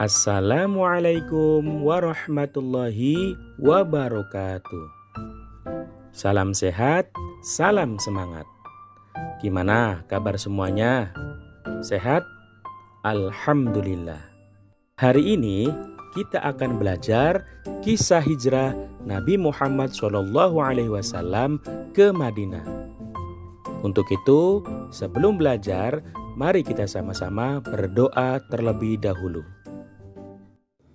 Assalamualaikum warahmatullahi wabarakatuh. Salam sehat, salam semangat. Gimana kabar semuanya? Sehat? Alhamdulillah. Hari ini kita akan belajar kisah hijrah Nabi Muhammad SAW ke Madinah. Untuk itu, sebelum belajar, mari kita sama-sama berdoa terlebih dahulu.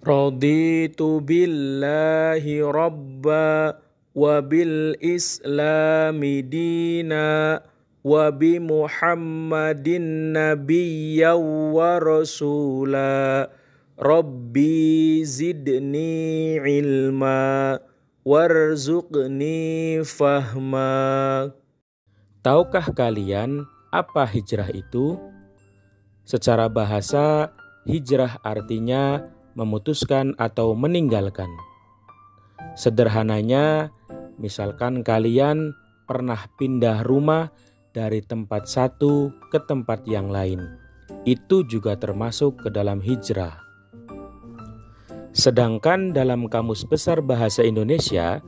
Raditu billahi rabba wa bil islami dina wa bi Muhammadin nabiyya wa rasula. Rabbi zidni ilma warzuqni fahma. Tahukah kalian apa hijrah itu? Secara bahasa, hijrah artinya memutuskan atau meninggalkan. Sederhananya, misalkan kalian pernah pindah rumah dari tempat satu ke tempat yang lain. Itu juga termasuk ke dalam hijrah. Sedangkan dalam Kamus Besar Bahasa Indonesia,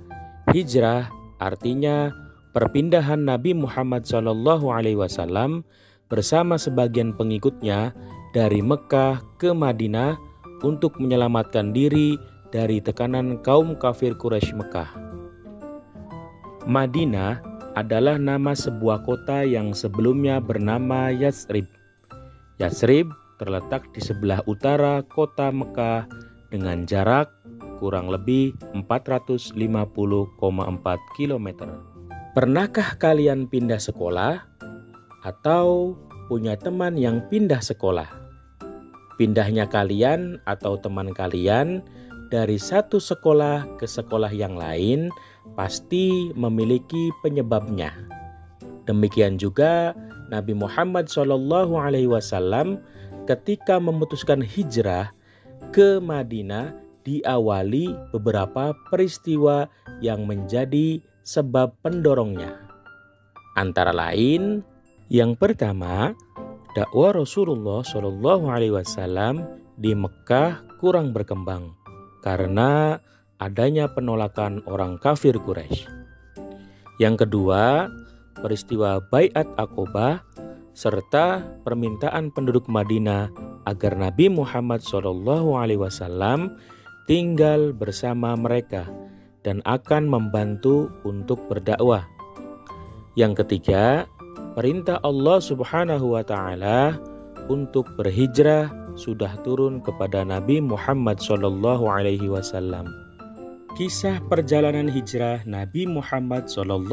hijrah artinya perpindahan Nabi Muhammad SAW bersama sebagian pengikutnya dari Mekah ke Madinah untuk menyelamatkan diri dari tekanan kaum kafir Quraisy Mekah. Madinah adalah nama sebuah kota yang sebelumnya bernama Yatsrib. Yatsrib terletak di sebelah utara kota Mekah dengan jarak kurang lebih 450,4 km. Pernahkah kalian pindah sekolah atau punya teman yang pindah sekolah? Pindahnya kalian atau teman kalian dari satu sekolah ke sekolah yang lain pasti memiliki penyebabnya. Demikian juga Nabi Muhammad SAW ketika memutuskan hijrah ke Madinah diawali beberapa peristiwa yang menjadi sebab pendorongnya. Antara lain, yang pertama, dakwah Rasulullah SAW di Mekah kurang berkembang karena adanya penolakan orang kafir Quraisy. Yang kedua, peristiwa Baiat Aqobah serta permintaan penduduk Madinah agar Nabi Muhammad SAW tinggal bersama mereka dan akan membantu untuk berdakwah. Yang ketiga, perintah Allah Subhanahu wa Ta'ala untuk berhijrah sudah turun kepada Nabi Muhammad SAW. Kisah perjalanan hijrah Nabi Muhammad SAW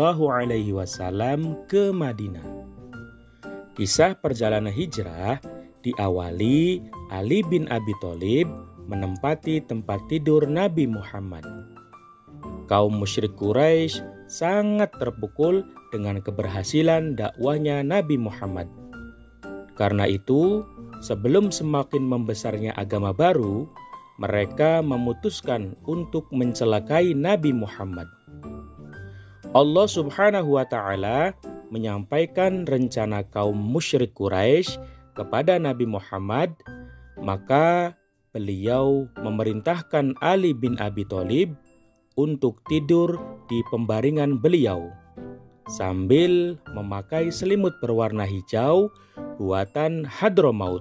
ke Madinah. Kisah perjalanan hijrah diawali Ali bin Abi Thalib menempati tempat tidur Nabi Muhammad. Kaum musyrik Quraisy sangat terpukul dengan keberhasilan dakwahnya Nabi Muhammad. Karena itu, sebelum semakin membesarnya agama baru, mereka memutuskan untuk mencelakai Nabi Muhammad. Allah Subhanahu wa Ta'ala menyampaikan rencana kaum musyrik Quraisy kepada Nabi Muhammad, maka beliau memerintahkan Ali bin Abi Thalib untuk tidur di pembaringan beliau sambil memakai selimut berwarna hijau buatan Hadramaut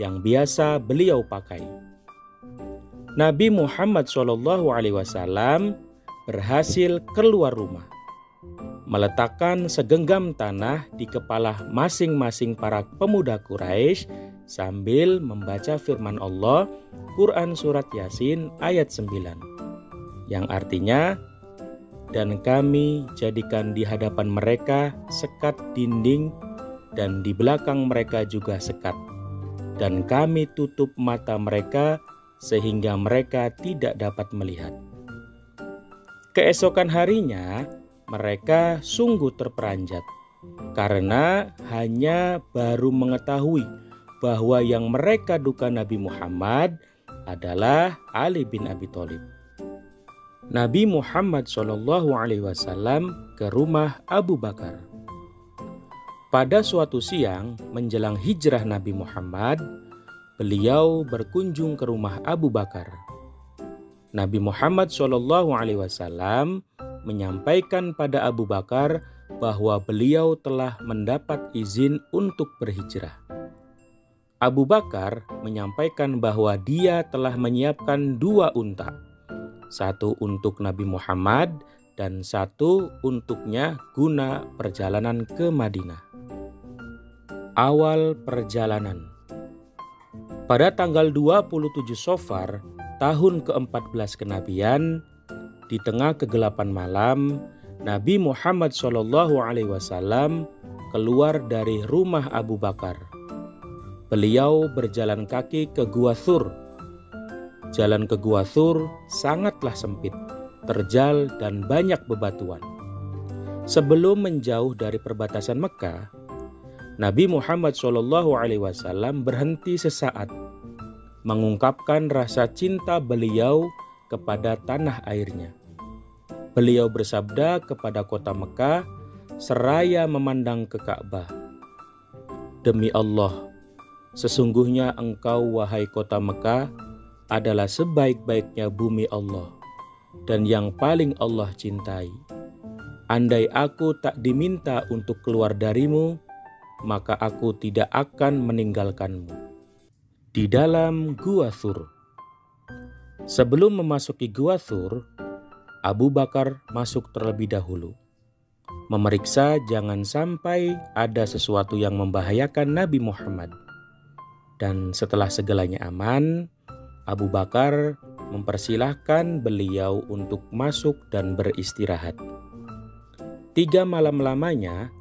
yang biasa beliau pakai. Nabi Muhammad SAW berhasil keluar rumah, meletakkan segenggam tanah di kepala masing-masing para pemuda Quraisy sambil membaca firman Allah Quran Surat Yasin ayat 9 yang artinya, dan kami jadikan di hadapan mereka sekat dinding dan di belakang mereka juga sekat, dan kami tutup mata mereka sehingga mereka tidak dapat melihat. Keesokan harinya mereka sungguh terperanjat karena hanya baru mengetahui bahwa yang mereka duga Nabi Muhammad adalah Ali bin Abi Thalib. Nabi Muhammad SAW ke rumah Abu Bakar. Pada suatu siang menjelang hijrah Nabi Muhammad, beliau berkunjung ke rumah Abu Bakar. Nabi Muhammad SAW menyampaikan pada Abu Bakar bahwa beliau telah mendapat izin untuk berhijrah. Abu Bakar menyampaikan bahwa dia telah menyiapkan 2 unta, satu untuk Nabi Muhammad dan satu untuknya guna perjalanan ke Madinah. Awal perjalanan. Pada tanggal 27 Safar tahun ke-14 kenabian, di tengah kegelapan malam, Nabi Muhammad SAW keluar dari rumah Abu Bakar. Beliau berjalan kaki ke Gua Thur. Jalan ke Gua Thur sangatlah sempit, terjal dan banyak bebatuan. Sebelum menjauh dari perbatasan Mekah, Nabi Muhammad SAW berhenti sesaat, mengungkapkan rasa cinta beliau kepada tanah airnya. Beliau bersabda kepada kota Mekah seraya memandang ke Ka'bah, "Demi Allah, sesungguhnya engkau wahai kota Mekah adalah sebaik-baiknya bumi Allah dan yang paling Allah cintai. Andai aku tak diminta untuk keluar darimu, maka aku tidak akan meninggalkanmu." Di dalam Gua Thur. Sebelum memasuki Gua Thur, Abu Bakar masuk terlebih dahulu, memeriksa jangan sampai ada sesuatu yang membahayakan Nabi Muhammad. Dan setelah segalanya aman, Abu Bakar mempersilahkan beliau untuk masuk dan beristirahat. 3 malam lamanya,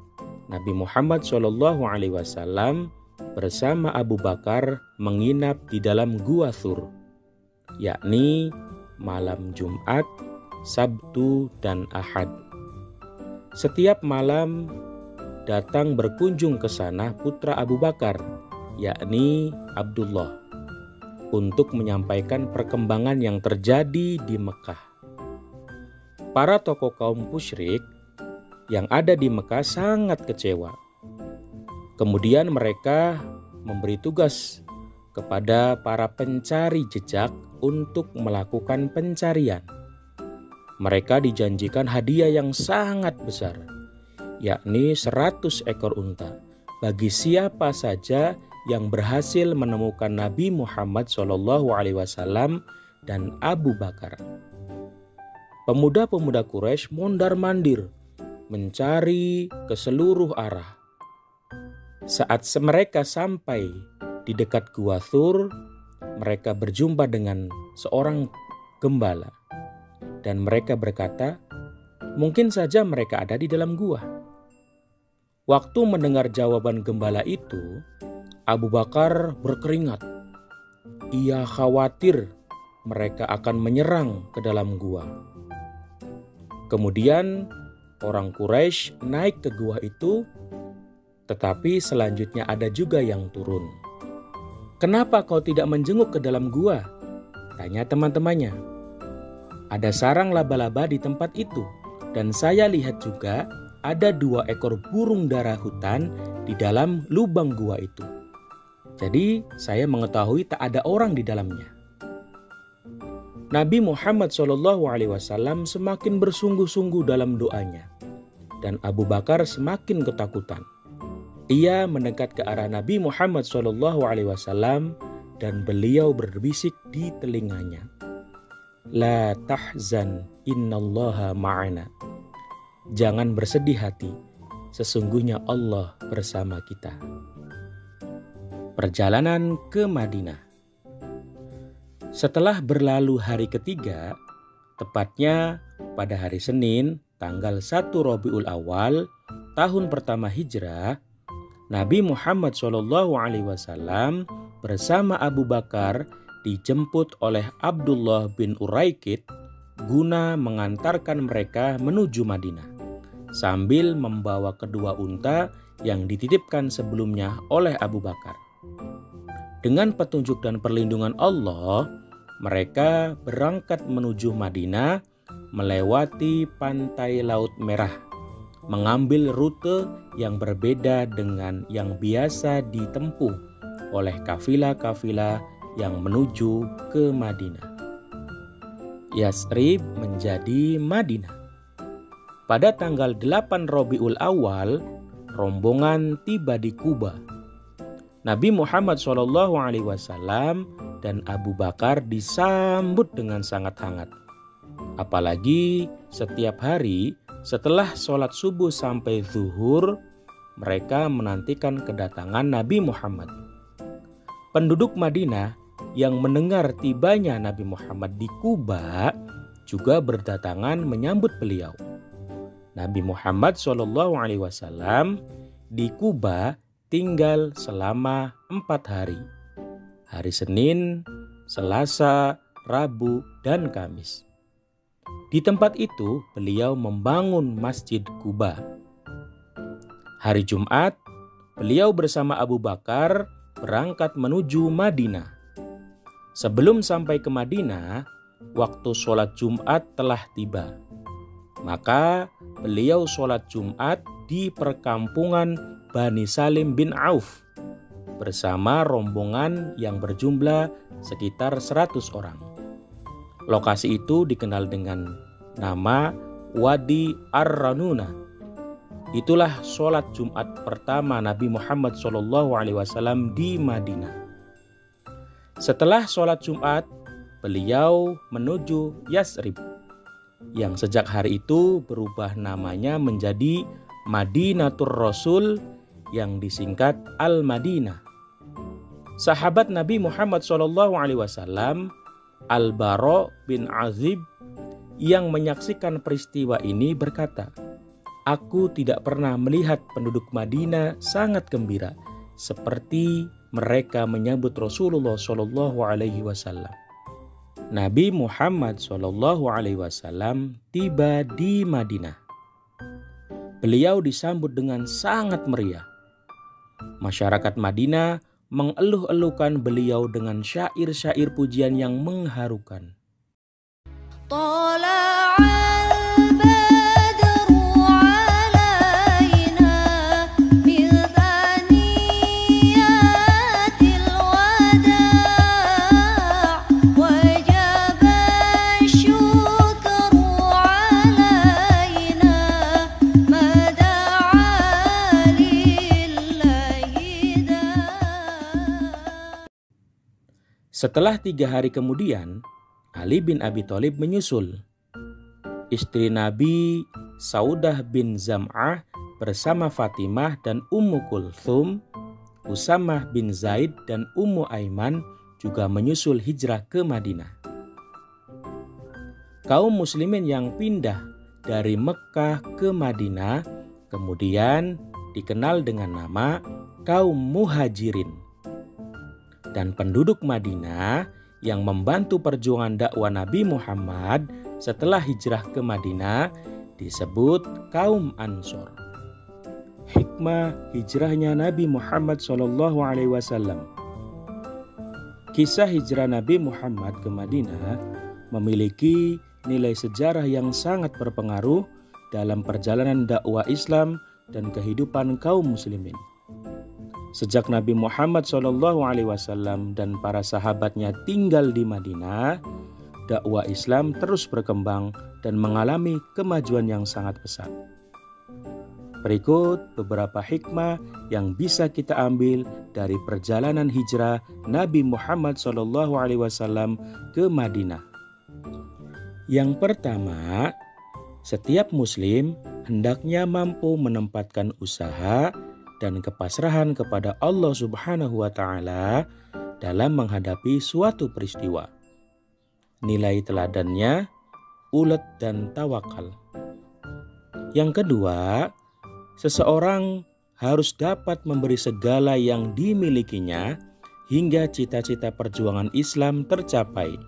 Nabi Muhammad SAW bersama Abu Bakar menginap di dalam Gua Thur, yakni malam Jumat, Sabtu, dan Ahad. Setiap malam datang berkunjung ke sana putra Abu Bakar, yakni Abdullah, untuk menyampaikan perkembangan yang terjadi di Mekah. Para tokoh kaum musyrik yang ada di Mekah sangat kecewa. Kemudian mereka memberi tugas kepada para pencari jejak untuk melakukan pencarian. Mereka dijanjikan hadiah yang sangat besar, yakni 100 ekor unta, bagi siapa saja yang berhasil menemukan Nabi Muhammad SAW dan Abu Bakar. Pemuda-pemuda Quraisy mondar-mandir mencari ke seluruh arah. Saat mereka sampai di dekat Gua Thur, mereka berjumpa dengan seorang gembala. Dan mereka berkata, mungkin saja mereka ada di dalam gua. Waktu mendengar jawaban gembala itu, Abu Bakar berkeringat. Ia khawatir mereka akan menyerang ke dalam gua. Kemudian orang Quraisy naik ke gua itu, tetapi selanjutnya ada juga yang turun. "Kenapa kau tidak menjenguk ke dalam gua?" tanya teman-temannya. "Ada sarang laba-laba di tempat itu, dan saya lihat juga ada 2 ekor burung dara hutan di dalam lubang gua itu. Jadi saya mengetahui tak ada orang di dalamnya." Nabi Muhammad SAW semakin bersungguh-sungguh dalam doanya, dan Abu Bakar semakin ketakutan. Ia mendekat ke arah Nabi Muhammad SAW dan beliau berbisik di telinganya, "La tahzan, innallaha ma'ana." Jangan bersedih hati, sesungguhnya Allah bersama kita. Perjalanan ke Madinah. Setelah berlalu hari ketiga, tepatnya pada hari Senin, tanggal 1 Rabiul Awal, tahun pertama Hijrah, Nabi Muhammad SAW bersama Abu Bakar dijemput oleh Abdullah bin Uraikid guna mengantarkan mereka menuju Madinah, sambil membawa kedua unta yang dititipkan sebelumnya oleh Abu Bakar. Dengan petunjuk dan perlindungan Allah, mereka berangkat menuju Madinah melewati pantai Laut Merah, mengambil rute yang berbeda dengan yang biasa ditempuh oleh kafilah-kafilah yang menuju ke Madinah. Yasrib menjadi Madinah. Pada tanggal 8 Rabiul Awal, rombongan tiba di Kuba. Nabi Muhammad SAW dan Abu Bakar disambut dengan sangat hangat. Apalagi setiap hari setelah sholat subuh sampai zuhur, mereka menantikan kedatangan Nabi Muhammad. Penduduk Madinah yang mendengar tibanya Nabi Muhammad di Kuba juga berdatangan menyambut beliau. Nabi Muhammad SAW di Kuba tinggal selama 4 hari. Hari Senin, Selasa, Rabu, dan Kamis. Di tempat itu beliau membangun Masjid Kuba. Hari Jumat, beliau bersama Abu Bakar berangkat menuju Madinah. Sebelum sampai ke Madinah, waktu sholat Jumat telah tiba. Maka beliau sholat Jumat di perkampungan Bani Salim bin Auf bersama rombongan yang berjumlah sekitar 100 orang. Lokasi itu dikenal dengan nama Wadi Ar-Ranuna. Itulah sholat Jumat pertama Nabi Muhammad SAW di Madinah. Setelah sholat Jumat, beliau menuju Yasrib, yang sejak hari itu berubah namanya menjadi Madinatur Rasul, yang disingkat Al-Madinah. Sahabat Nabi Muhammad SAW, Al-Bara bin Azib, yang menyaksikan peristiwa ini berkata, "Aku tidak pernah melihat penduduk Madinah sangat gembira seperti mereka menyambut Rasulullah SAW." Nabi Muhammad SAW tiba di Madinah. Beliau disambut dengan sangat meriah. Masyarakat Madinah mengeluh-elukan beliau dengan syair-syair pujian yang mengharukan. Setelah 3 hari kemudian, Ali bin Abi Thalib menyusul. Istri Nabi Saudah bin Zam'ah bersama Fatimah dan Ummu Kulthum, Usamah bin Zaid dan Ummu Aiman juga menyusul hijrah ke Madinah. Kaum muslimin yang pindah dari Mekkah ke Madinah kemudian dikenal dengan nama kaum Muhajirin. Dan penduduk Madinah yang membantu perjuangan dakwah Nabi Muhammad setelah hijrah ke Madinah disebut kaum Ansor. Hikmah hijrahnya Nabi Muhammad SAW. Kisah hijrah Nabi Muhammad ke Madinah memiliki nilai sejarah yang sangat berpengaruh dalam perjalanan dakwah Islam dan kehidupan kaum muslimin. Sejak Nabi Muhammad SAW dan para sahabatnya tinggal di Madinah, dakwah Islam terus berkembang dan mengalami kemajuan yang sangat pesat. Berikut beberapa hikmah yang bisa kita ambil dari perjalanan hijrah Nabi Muhammad SAW ke Madinah. Yang pertama, setiap muslim hendaknya mampu menempatkan usaha dan kepasrahan kepada Allah Subhanahu wa Ta'ala dalam menghadapi suatu peristiwa. Nilai teladannya ulet dan tawakal. Yang kedua, seseorang harus dapat memberi segala yang dimilikinya hingga cita-cita perjuangan Islam tercapai,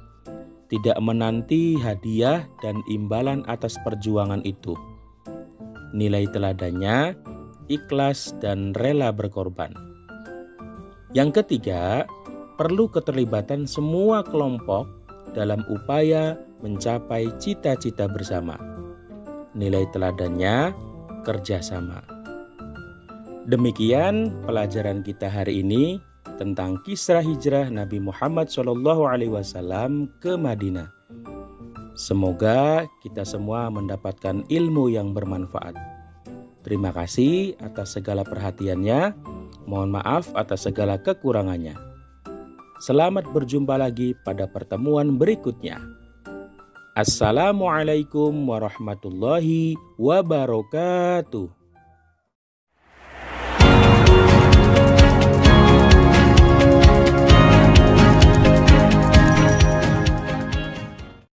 tidak menanti hadiah dan imbalan atas perjuangan itu. Nilai teladannya ikhlas dan rela berkorban. Yang ketiga, perlu keterlibatan semua kelompok dalam upaya mencapai cita-cita bersama. Nilai teladannya kerjasama. Demikian pelajaran kita hari ini. tentang kisah hijrah Nabi Muhammad SAW ke Madinah. Semoga kita semua mendapatkan ilmu yang bermanfaat. Terima kasih atas segala perhatiannya. Mohon maaf atas segala kekurangannya. Selamat berjumpa lagi pada pertemuan berikutnya. Assalamualaikum warahmatullahi wabarakatuh.